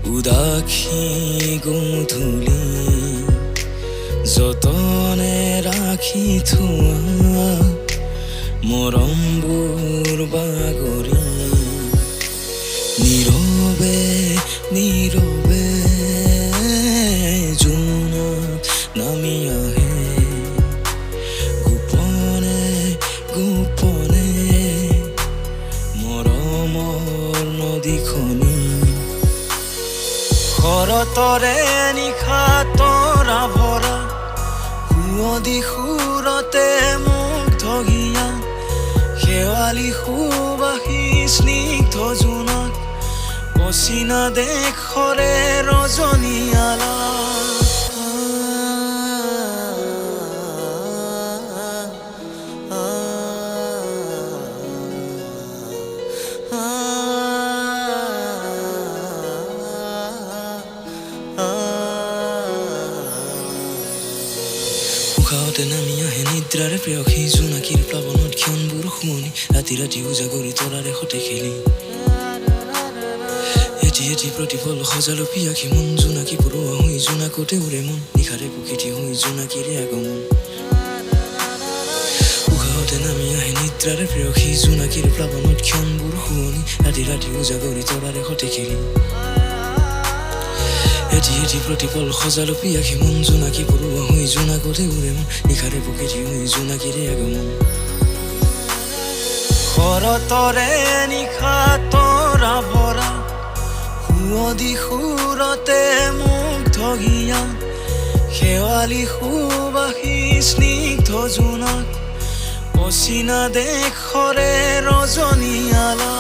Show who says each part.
Speaker 1: উদাসী গধূলি যতনে ৰাখি থোৱা মৰমবোৰ বাগৰি নীৰৱে নীৰৱে জোনাক নামি আহে গোপনে গোপনে মৰমৰ নদীখনি শৰতৰে নিশা তৰা ভৰা সুৱদি সুৰতে মুগ্ধ হিয়া শেৱালি সুবাসী স্নিগ্ধ জোনাক অচিনা দেশৰে ৰজনীয়ালা উশাহতে নামি আহে নিদ্ৰাৰে প্ৰেয়সী জোনাকীৰ প্লাৱনত ক্ষণবোৰ শুৱনি ৰাতি ৰাতি উজাগৰি তৰাৰে সতে খেলি এটি এটি প্ৰতিফল সজালো পিয়াসী মন জোনাকী পৰুৱা হৈ জোনাকতে উৰে মন নিশাৰে প্ৰকৃতি হৈ জোনাকীৰে আগমন উশাহতে নামি আহে নিদ্ৰাৰে প্ৰেয়সী জোনাকীৰ প্লাৱনত ক্ষণবোৰ শুৱনি ৰাতি ৰাতি উজাগৰি তৰাৰে সতে খেলি এটি এটি প্ৰতিফল সজালো পিয়াসী মন জোনাকী পৰুৱা হৈ জোনাকতে উৰে মন নিশাৰে প্ৰকৃতি হৈ জোনাকীৰে আগমন শৰতৰে নিশা তৰা ভৰা সুৱদি সুৰতে মুগ্ধ হিয়া শেৱালি সুবাসী স্নিগ্ধ জোনাক অচিনা দেশৰে ৰজনীয়ালা